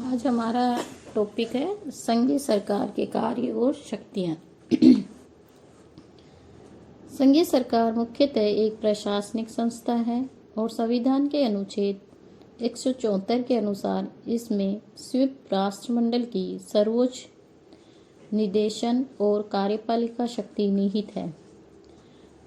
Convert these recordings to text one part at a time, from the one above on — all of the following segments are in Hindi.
आज हमारा टॉपिक है संघीय सरकार के कार्य और शक्तियां। संघीय सरकार मुख्यतः एक प्रशासनिक संस्था है और संविधान के अनुच्छेद 174 के अनुसार इसमें संयुक्त राष्ट्रमंडल की सर्वोच्च निदेशन और कार्यपालिका शक्ति निहित है।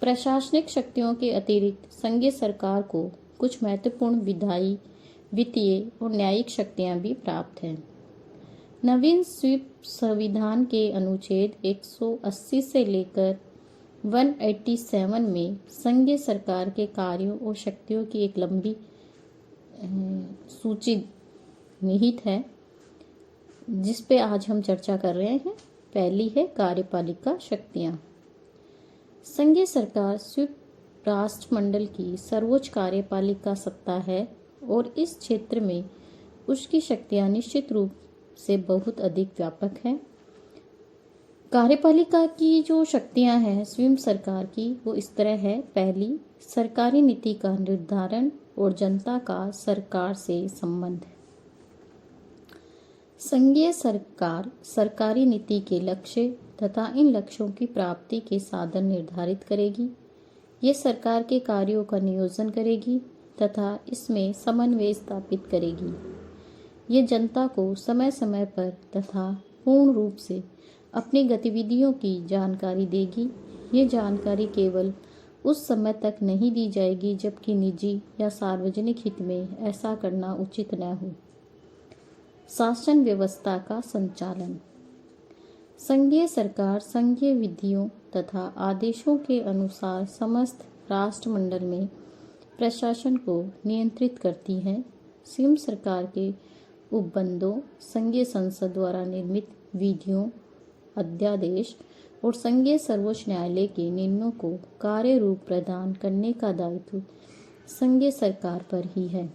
प्रशासनिक शक्तियों के अतिरिक्त संघीय सरकार को कुछ महत्वपूर्ण विधायी, वित्तीय और न्यायिक शक्तियां भी प्राप्त हैं। नवीन संविधान के अनुच्छेद 180 से लेकर 187 में संघीय सरकार के कार्यों और शक्तियों की एक लंबी सूची निहित है, जिस पे आज हम चर्चा कर रहे हैं। पहली है कार्यपालिका शक्तियां। संघीय सरकार संयुक्त राष्ट्रमंडल की सर्वोच्च कार्यपालिका सत्ता है और इस क्षेत्र में उसकी शक्तियां निश्चित रूप से बहुत अधिक व्यापक हैं। कार्यपालिका की जो शक्तियां हैं स्वयं सरकार की, वो इस तरह है। पहली, सरकारी नीति का निर्धारण और जनता का सरकार से संबंध। संघीय सरकार सरकारी नीति के लक्ष्य तथा इन लक्ष्यों की प्राप्ति के साधन निर्धारित करेगी। ये सरकार के कार्यों का नियोजन करेगी तथा इसमें समन्वय स्थापित करेगी। ये जनता को समय समय पर तथा पूर्ण रूप से अपनी गतिविधियों की जानकारी देगी। ये जानकारी केवल उस समय तक नहीं दी जाएगी जबकि निजी या सार्वजनिक हित में ऐसा करना उचित न हो। शासन व्यवस्था का संचालन। संघीय सरकार संघीय विधियों तथा आदेशों के अनुसार समस्त राष्ट्रमंडल में प्रशासन को नियंत्रित करती है। संघीय सरकार के उपबंधों, संघीय संसद द्वारा निर्मित विधियों, अध्यादेश और संघीय सर्वोच्च न्यायालय के निर्णयों को कार्य रूप प्रदान करने का दायित्व संघीय सरकार पर ही है।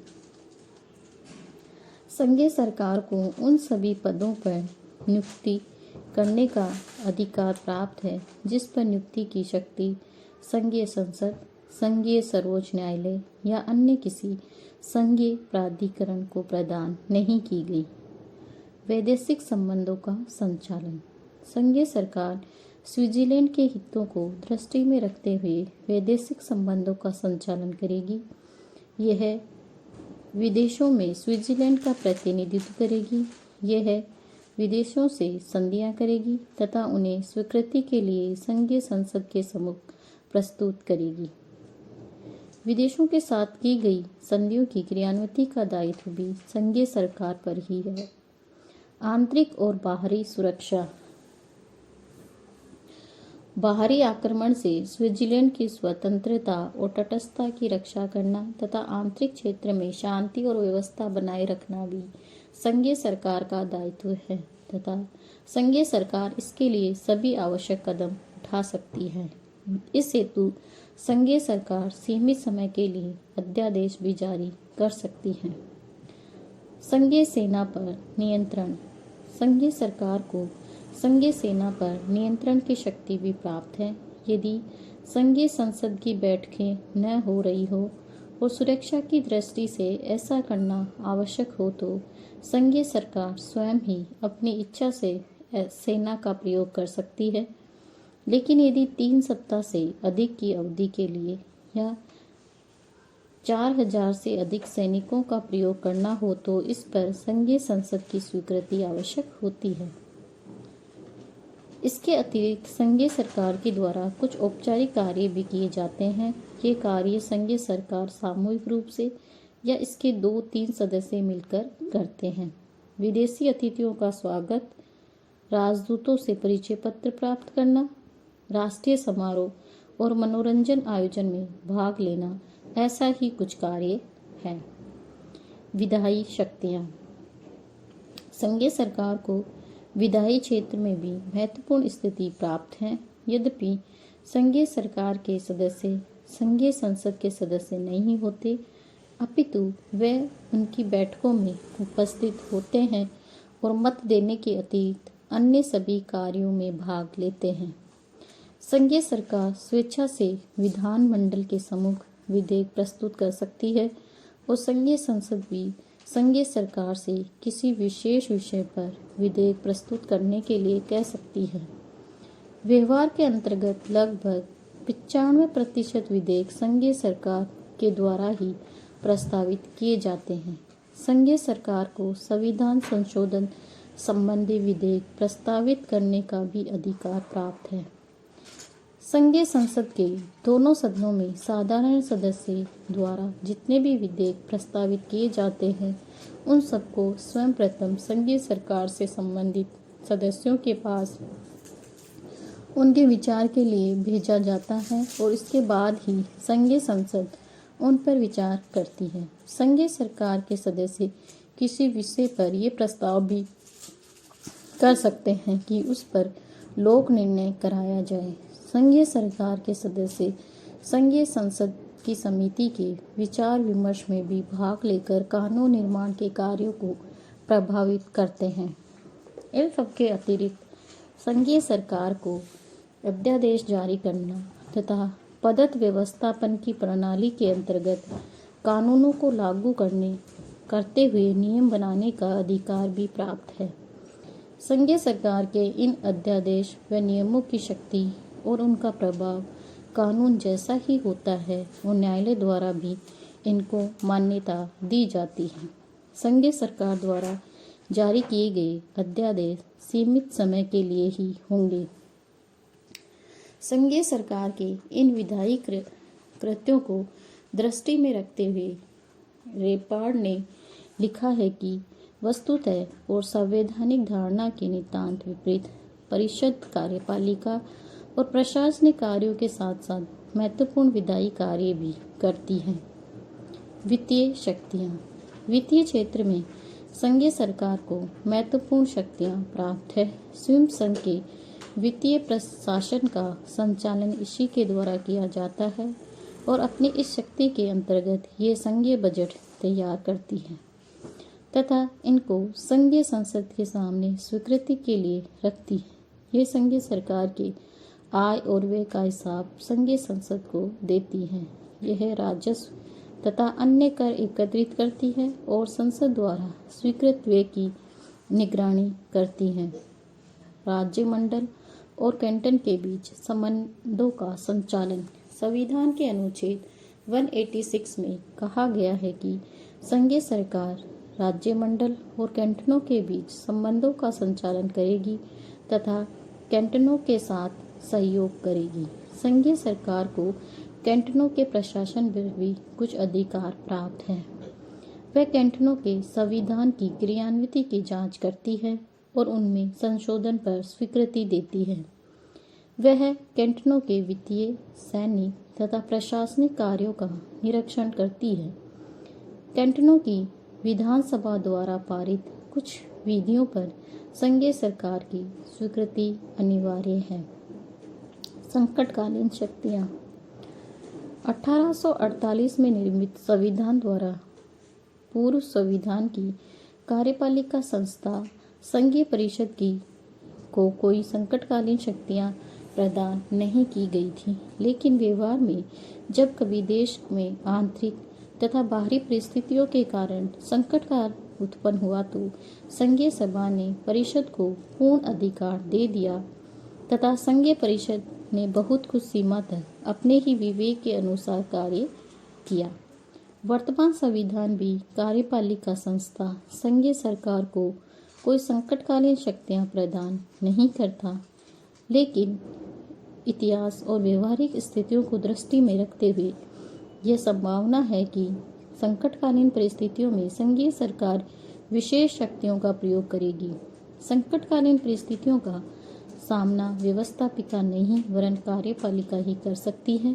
संघीय सरकार को उन सभी पदों पर नियुक्ति करने का अधिकार प्राप्त है जिस पर नियुक्ति की शक्ति संघीय संसद, संघीय सर्वोच्च न्यायालय या अन्य किसी संघीय प्राधिकरण को प्रदान नहीं की गई। वैदेशिक संबंधों का संचालन। संघीय सरकार स्विट्जरलैंड के हितों को दृष्टि में रखते हुए वैदेशिक संबंधों का संचालन करेगी। यह विदेशों में स्विट्जरलैंड का प्रतिनिधित्व करेगी। यह विदेशों से संधियां करेगी तथा उन्हें स्वीकृति के लिए संघीय संसद के सम्मुख प्रस्तुत करेगी। विदेशों के साथ की गई संधियों की क्रियान्विति का दायित्व भी संघीय सरकार पर ही है। आंतरिक और बाहरी सुरक्षा। बाहरी आक्रमण से स्विट्जरलैंड की स्वतंत्रता और तटस्थता की रक्षा करना तथा आंतरिक क्षेत्र में शांति और व्यवस्था बनाए रखना भी संघीय सरकार का दायित्व है तथा संघीय सरकार इसके लिए सभी आवश्यक कदम उठा सकती है। इस हेतु संघीय सरकार सीमित समय के लिए अध्यादेश भी जारी कर सकती है। संघीय सेना पर नियंत्रण। संघीय सरकार को संघीय सेना पर नियंत्रण की शक्ति भी प्राप्त है। यदि संघीय संसद की बैठकें न हो रही हो और सुरक्षा की दृष्टि से ऐसा करना आवश्यक हो तो संघीय सरकार स्वयं ही अपनी इच्छा से सेना का प्रयोग कर सकती है। लेकिन यदि 3 सप्ताह से अधिक की अवधि के लिए या 4000 से अधिक सैनिकों का प्रयोग करना हो तो इस पर संघीय संसद की स्वीकृति आवश्यक होती है। इसके अतिरिक्त संघीय सरकार के द्वारा कुछ औपचारिक कार्य भी किए जाते हैं। ये कार्य संघीय सरकार सामूहिक रूप से या इसके 2-3 सदस्य मिलकर करते हैं। विदेशी अतिथियों का स्वागत, राजदूतों से परिचय पत्र प्राप्त करना, राष्ट्रीय समारोह और मनोरंजन आयोजन में भाग लेना, ऐसा ही कुछ कार्य है। विधायी शक्तियाँ। संघीय सरकार को विधायी क्षेत्र में भी महत्वपूर्ण स्थिति प्राप्त है। यद्यपि संघीय सरकार के सदस्य संघीय संसद के सदस्य नहीं होते, अपितु वे उनकी बैठकों में उपस्थित होते हैं और मत देने के अतिरिक्त अन्य सभी कार्यों में भाग लेते हैं। संघीय सरकार स्वेच्छा से विधानमंडल के सम्मुख विधेयक प्रस्तुत कर सकती है और संघीय संसद भी संघीय सरकार से किसी विशेष विषय पर विधेयक प्रस्तुत करने के लिए कह सकती है। व्यवहार के अंतर्गत लगभग 95% विधेयक संघीय सरकार के द्वारा ही प्रस्तावित किए जाते हैं। संघीय सरकार को संविधान संशोधन संबंधी विधेयक प्रस्तावित करने का भी अधिकार प्राप्त है। संघीय संसद के दोनों सदनों में साधारण सदस्य द्वारा जितने भी विधेयक प्रस्तावित किए जाते हैं उन सबको स्वयं प्रथम संघीय सरकार से संबंधित सदस्यों के पास उनके विचार के लिए भेजा जाता है और इसके बाद ही संघीय संसद उन पर विचार करती है। संघीय सरकार के सदस्य किसी विषय पर ये प्रस्ताव भी कर सकते हैं कि उस पर लोक निर्णय कराया जाए। संघीय सरकार के सदस्य संघीय संसद की समिति के विचार विमर्श में भी भाग लेकर कानून निर्माण के कार्यों को प्रभावित करते हैं। इन सब के अतिरिक्त संघीय सरकार को अध्यादेश जारी करना तथा पद्धति व्यवस्थापन की प्रणाली के अंतर्गत कानूनों को लागू करते हुए नियम बनाने का अधिकार भी प्राप्त है। संघीय सरकार के इन अध्यादेश व नियमों की शक्ति और उनका प्रभाव कानून जैसा ही होता है और न्यायालय द्वारा भी इनको मान्यता दी जाती है। संघीय सरकार द्वारा जारी किए गए अध्यादेश सीमित समय के लिए ही होंगे। संघीय सरकार के इन विधायी कृत्यों को दृष्टि में रखते हुए रेपार्ड ने लिखा है कि वस्तुतः और संवैधानिक धारणा के नितांत विपरीत परिषद कार्यपालिका और प्रशासनिक कार्यों के साथ साथ महत्वपूर्ण विधायी कार्य भी करती है। वित्तीय शक्तियाँ। वित्तीय क्षेत्र में संघीय सरकार को महत्वपूर्ण शक्तियाँ प्राप्त है। स्वयं संघ के वित्तीय प्रशासन का संचालन इसी के द्वारा किया जाता है और अपनी इस शक्ति के अंतर्गत ये संघीय बजट तैयार करती है तथा इनको संघीय संसद के सामने स्वीकृति के लिए रखती है। ये संघीय सरकार के आय और व्यय का हिसाब संघीय संसद को देती है। यह राजस्व तथा अन्य कर एकत्रित करती है और संसद द्वारा स्वीकृत व्यय की निगरानी करती है। राज्य मंडल और कैंटन के बीच संबंधों का संचालन। संविधान के अनुच्छेद 186 में कहा गया है कि संघीय सरकार राज्य मंडल और कैंटनों के बीच संबंधों का संचालन करेगी तथा कैंटनों के साथ सहयोग करेगी। संघीय सरकार को कैंटनों के प्रशासन पर भी कुछ अधिकार प्राप्त है। वह कैंटनों के संविधान की क्रियान्विति की जांच करती है और उनमें संशोधन पर स्वीकृति देती है। वह कैंटनों के वित्तीय, सैनिक तथा प्रशासनिक कार्यों का निरीक्षण करती है। कैंटनों की विधानसभा द्वारा पारित कुछ विधियों पर संघीय सरकार की स्वीकृति अनिवार्य है। संकटकालीन शक्तियाँ। 1848 में निर्मित संविधान द्वारा पूर्व संविधान की कार्यपालिका संस्था संघीय परिषद को कोई संकटकालीन शक्तियाँ प्रदान नहीं की गई थी, लेकिन व्यवहार में जब कभी देश में आंतरिक तथा बाहरी परिस्थितियों के कारण संकट का उत्पन्न हुआ तो संघीय सभा ने परिषद को पूर्ण अधिकार दे दिया तथा संघीय परिषद ने बहुत कुछ सीमा तक अपने ही विवेक के अनुसार कार्य किया। वर्तमान संविधान भी कार्यपालिका संस्था संघीय सरकार को कोई संकटकालीन शक्तियां प्रदान नहीं करता, लेकिन इतिहास और व्यवहारिक स्थितियों को दृष्टि में रखते हुए यह संभावना है कि संकटकालीन परिस्थितियों में संघीय सरकार विशेष शक्तियों का प्रयोग करेगी। संकटकालीन परिस्थितियों का सामना व्यवस्थापिका नहीं वरन कार्यपालिका ही कर सकती है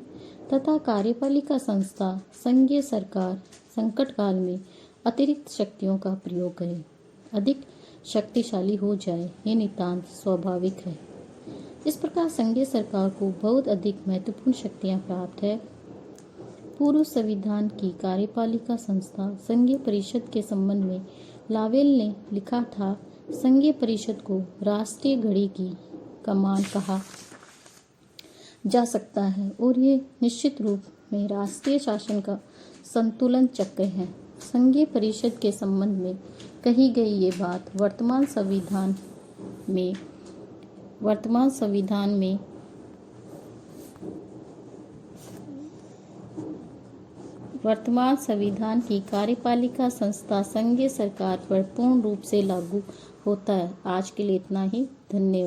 तथा कार्यपालिका संस्था संघीय सरकार संकट काल में अतिरिक्त शक्तियों का प्रयोग करे, अधिक शक्तिशाली हो जाए, ये नितांत स्वाभाविक है। इस प्रकार संघीय सरकार को बहुत अधिक महत्वपूर्ण शक्तियां प्राप्त है। पूर्व संविधान की कार्यपालिका संस्था संघीय परिषद के संबंध में लावेल ने लिखा था, संघीय परिषद को राष्ट्रीय घड़ी की कमान कहा जा सकता है और ये निश्चित रूप में राष्ट्रीय शासन का संतुलन चक्र हैं। संघीय परिषद के संबंध में कही गई ये बात वर्तमान संविधान की कार्यपालिका संस्था संघीय सरकार पर पूर्ण रूप से लागू होता है। आज के लिए इतना ही। धन्यवाद।